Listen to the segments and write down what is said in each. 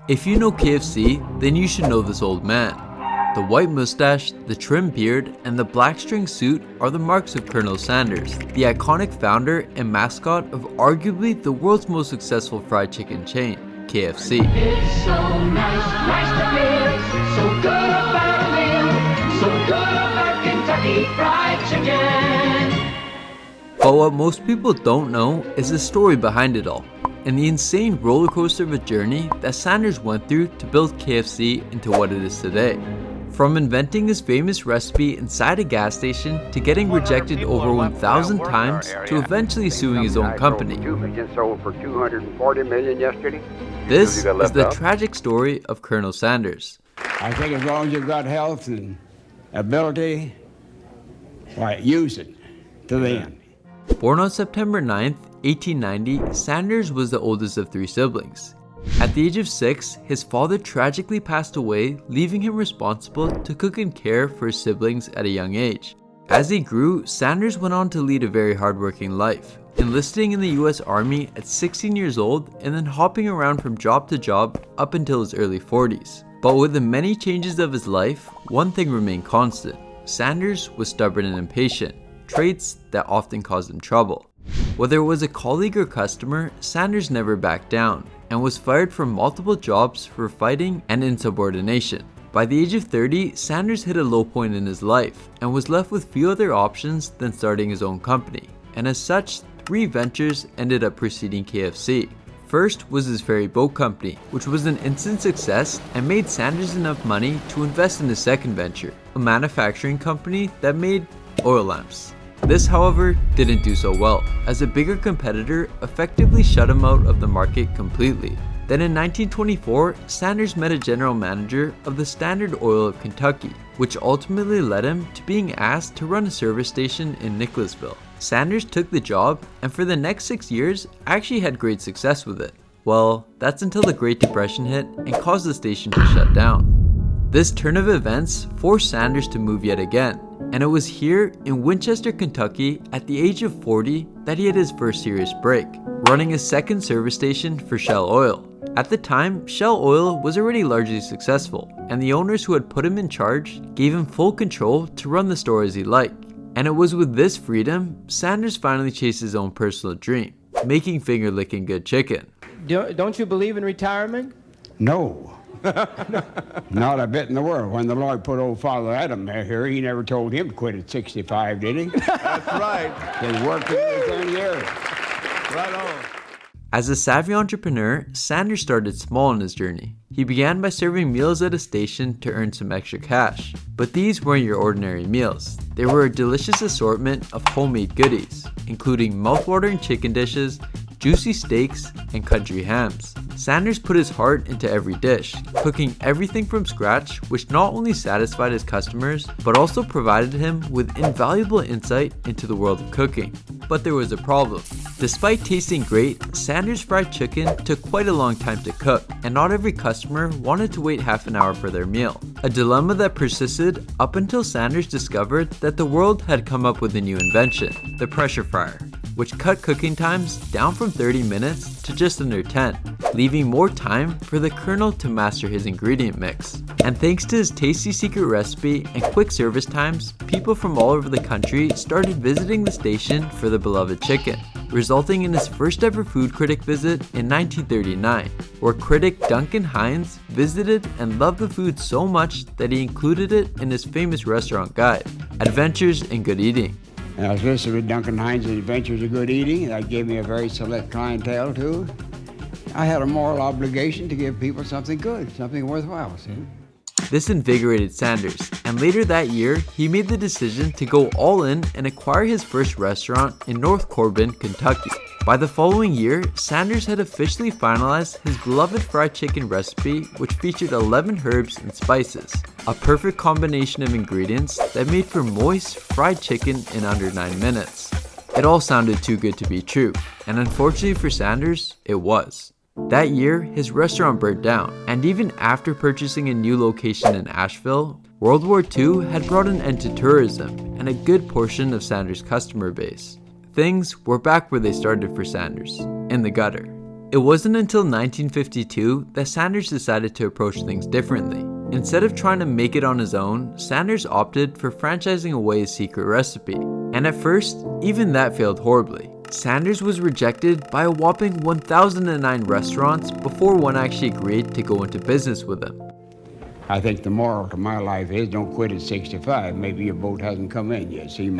If you know KFC, then you should know this old man. The white mustache, the trim beard, and the black string suit are the marks of Colonel Sanders, the iconic founder and mascot of arguably the world's most successful fried chicken chain, KFC. It's so nice to live, so good about live, so good about Kentucky Fried Chicken. But what most people don't know is the story behind it all, and the insane roller coaster of a journey that Sanders went through to build KFC into what it is today. From inventing his famous recipe inside a gas station to getting rejected over 1,000 times to eventually suing his own company. Sold for $240 million yesterday. This is the tragic story of Colonel Sanders. I think as long as you've got health and ability, why, use it to the end. Born on September 9th, 1890, Sanders was the oldest of 3 siblings. At the age of 6, his father tragically passed away, leaving him responsible to cook and care for his siblings at a young age. As he grew, Sanders went on to lead a very hardworking life, enlisting in the US Army at 16 years old and then hopping around from job to job up until his early 40s. But with the many changes of his life, one thing remained constant. Sanders was stubborn and impatient, traits that often caused him trouble. Whether it was a colleague or customer, Sanders never backed down and was fired from multiple jobs for fighting and insubordination. By the age of 30, Sanders hit a low point in his life and was left with few other options than starting his own company. And as such, 3 ventures ended up preceding KFC. First was his ferry boat company, which was an instant success and made Sanders enough money to invest in his second venture, a manufacturing company that made oil lamps. This, however, didn't do so well, as a bigger competitor effectively shut him out of the market completely. Then in 1924, Sanders met a general manager of the Standard Oil of Kentucky, which ultimately led him to being asked to run a service station in Nicholasville. Sanders took the job, and for the next 6 years, actually had great success with it. Well, that's until the Great Depression hit and caused the station to shut down. This turn of events forced Sanders to move yet again, and it was here in Winchester, Kentucky, at the age of 40, that he had his first serious break, running a second service station for Shell Oil. At the time, Shell Oil was already largely successful, and the owners who had put him in charge gave him full control to run the store as he liked. And it was with this freedom, Sanders finally chased his own personal dream, making finger-licking good chicken. Don't you believe in retirement? No. Not a bit in the world. When the Lord put old Father Adam here, he never told him to quit at 65, did he? That's right. He worked every 30 years. Right on. As a savvy entrepreneur, Sanders started small in his journey. He began by serving meals at a station to earn some extra cash. But these weren't your ordinary meals. They were a delicious assortment of homemade goodies, including mouthwatering chicken dishes, juicy steaks, and country hams. Sanders put his heart into every dish, cooking everything from scratch, which not only satisfied his customers, but also provided him with invaluable insight into the world of cooking. But there was a problem. Despite tasting great, Sanders' fried chicken took quite a long time to cook, and not every customer wanted to wait half an hour for their meal. A dilemma that persisted up until Sanders discovered that the world had come up with a new invention, the pressure fryer, which cut cooking times down from 30 minutes to just under 10, leaving more time for the Colonel to master his ingredient mix. And thanks to his tasty secret recipe and quick service times, people from all over the country started visiting the station for the beloved chicken, resulting in his first ever food critic visit in 1939, where critic Duncan Hines visited and loved the food so much that he included it in his famous restaurant guide, Adventures in Good Eating. And I was listening to Duncan Hines' Adventures of Good Eating, and that gave me a very select clientele too. I had a moral obligation to give people something good, something worthwhile, see? This invigorated Sanders, and later that year, he made the decision to go all in and acquire his first restaurant in North Corbin, Kentucky. By the following year, Sanders had officially finalized his beloved fried chicken recipe, which featured 11 herbs and spices, a perfect combination of ingredients that made for moist, fried chicken in under 9 minutes. It all sounded too good to be true, and unfortunately for Sanders, it was. That year, his restaurant burnt down, and even after purchasing a new location in Asheville, World War II had brought an end to tourism and a good portion of Sanders' customer base. Things were back where they started for Sanders, in the gutter. It wasn't until 1952 that Sanders decided to approach things differently. Instead of trying to make it on his own, Sanders opted for franchising away his secret recipe. And at first, even that failed horribly. Sanders was rejected by a whopping 1,009 restaurants before one actually agreed to go into business with him. I think the moral to my life is don't quit at 65. Maybe your boat hasn't come in yet. See,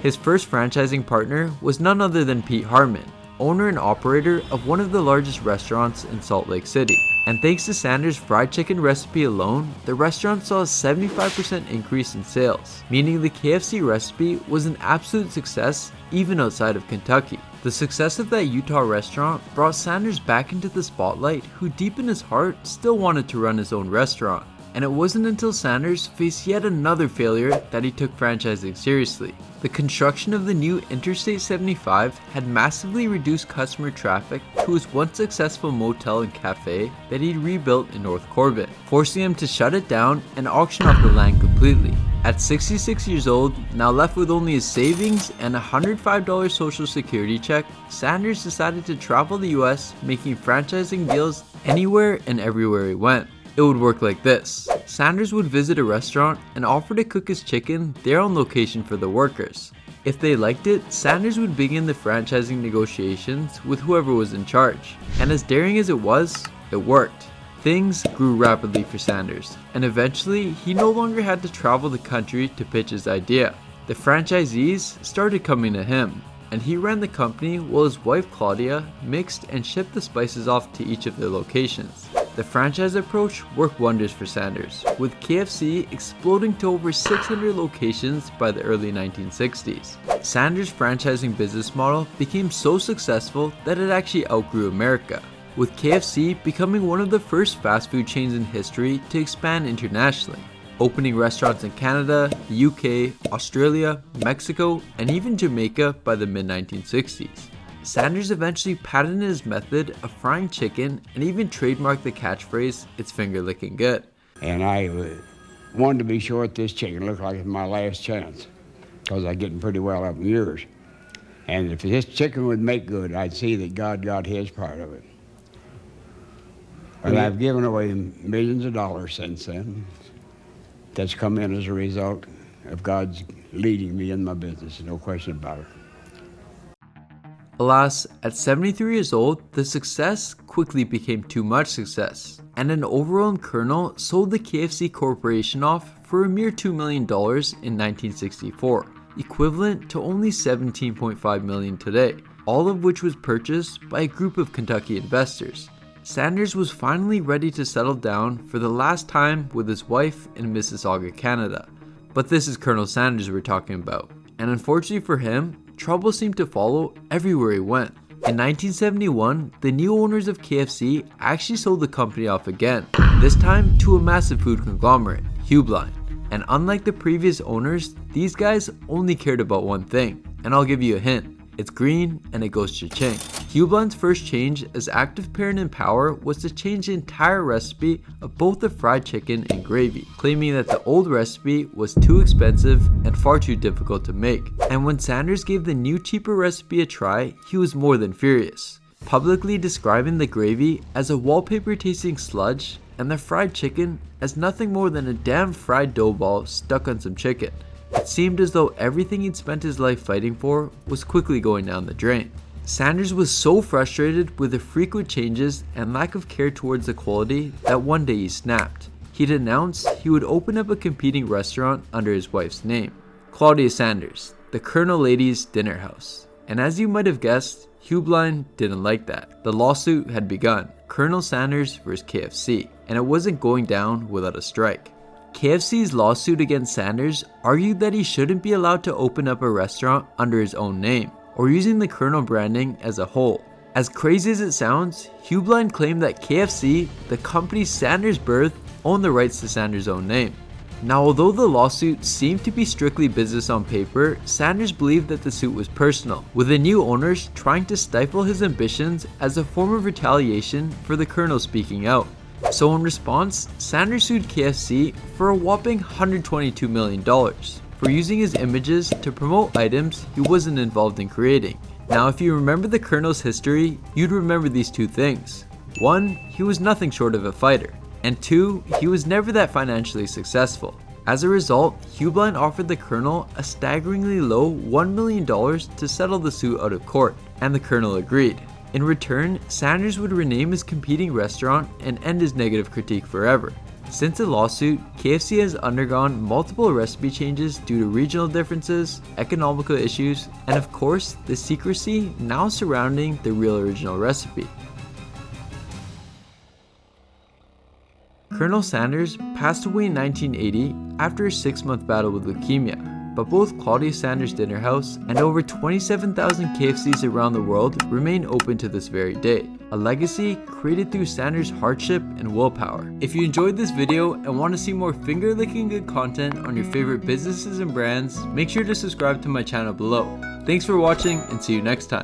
His first franchising partner was none other than Pete Harmon, owner and operator of one of the largest restaurants in Salt Lake City. And thanks to Sanders' fried chicken recipe alone, the restaurant saw a 75% increase in sales, meaning the KFC recipe was an absolute success even outside of Kentucky. The success of that Utah restaurant brought Sanders back into the spotlight, who deep in his heart still wanted to run his own restaurant. And it wasn't until Sanders faced yet another failure that he took franchising seriously. The construction of the new Interstate 75 had massively reduced customer traffic to his once successful motel and cafe that he'd rebuilt in North Corbin, forcing him to shut it down and auction off the land completely. At 66 years old, now left with only his savings and a $105 social security check, Sanders decided to travel the US, making franchising deals anywhere and everywhere he went. It would work like this. Sanders would visit a restaurant and offer to cook his chicken there on location for the workers. If they liked it, Sanders would begin the franchising negotiations with whoever was in charge. And as daring as it worked. Things grew rapidly for Sanders, and eventually he no longer had to travel the country to pitch his idea. The franchisees started coming to him, and he ran the company while his wife Claudia mixed and shipped the spices off to each of their locations. The franchise approach worked wonders for Sanders, with KFC exploding to over 600 locations by the early 1960s. Sanders' franchising business model became so successful that it actually outgrew America, with KFC becoming one of the first fast food chains in history to expand internationally, opening restaurants in Canada, the UK, Australia, Mexico, and even Jamaica by the mid-1960s. Sanders eventually patented his method of frying chicken and even trademarked the catchphrase, "It's finger licking good." And I wanted to be sure that this chicken looked like it's my last chance, because I'm getting pretty well up in years. And if this chicken would make good, I'd see that God got his part of it. But I've given away millions of dollars since then. That's come in as a result of God's leading me in my business, no question about it. Alas, at 73 years old, the success quickly became too much success, and an overwhelmed colonel sold the KFC Corporation off for a mere $2 million in 1964, equivalent to only $17.5 million today, all of which was purchased by a group of Kentucky investors. Sanders was finally ready to settle down for the last time with his wife in Mississauga, Canada. But this is Colonel Sanders we're talking about, and unfortunately for him, trouble seemed to follow everywhere he went. In 1971, the new owners of KFC actually sold the company off again, this time to a massive food conglomerate, Hubeline. And unlike the previous owners, these guys only cared about one thing, and I'll give you a hint. It's green and it goes cha-ching. Hubeline's first change as active parent in power was to change the entire recipe of both the fried chicken and gravy, claiming that the old recipe was too expensive and far too difficult to make. And when Sanders gave the new cheaper recipe a try, he was more than furious, publicly describing the gravy as a wallpaper tasting sludge and the fried chicken as nothing more than a damn fried dough ball stuck on some chicken. It seemed as though everything he'd spent his life fighting for was quickly going down the drain. Sanders was so frustrated with the frequent changes and lack of care towards the quality that one day he snapped. He'd announced he would open up a competing restaurant under his wife's name, Claudia Sanders, the Colonel Ladies Dinner House. And as you might have guessed, Hubeline didn't like that. The lawsuit had begun, Colonel Sanders vs. KFC, and it wasn't going down without a strike. KFC's lawsuit against Sanders argued that he shouldn't be allowed to open up a restaurant under his own name, or using the Colonel branding as a whole. As crazy as it sounds, Hubeline claimed that KFC, the company Sanders birthed, owned the rights to Sanders' own name. Now, although the lawsuit seemed to be strictly business on paper, Sanders believed that the suit was personal, with the new owners trying to stifle his ambitions as a form of retaliation for the Colonel speaking out. So in response, Sanders sued KFC for a whopping $122 million for using his images to promote items he wasn't involved in creating. Now, if you remember the Colonel's history, you'd remember these two things. 1, he was nothing short of a fighter, and 2, he was never that financially successful. As a result, Hubline offered the Colonel a staggeringly low $1 million to settle the suit out of court, and the Colonel agreed. In return, Sanders would rename his competing restaurant and end his negative critique forever. Since the lawsuit, KFC has undergone multiple recipe changes due to regional differences, economical issues, and of course, the secrecy now surrounding the real original recipe. Colonel Sanders passed away in 1980 after a 6-month battle with leukemia, but both Claudia Sanders Dinner House and over 27,000 KFCs around the world remain open to this very day, a legacy created through Sanders' hardship and willpower. If you enjoyed this video and want to see more finger-licking good content on your favorite businesses and brands, make sure to subscribe to my channel below. Thanks for watching and see you next time.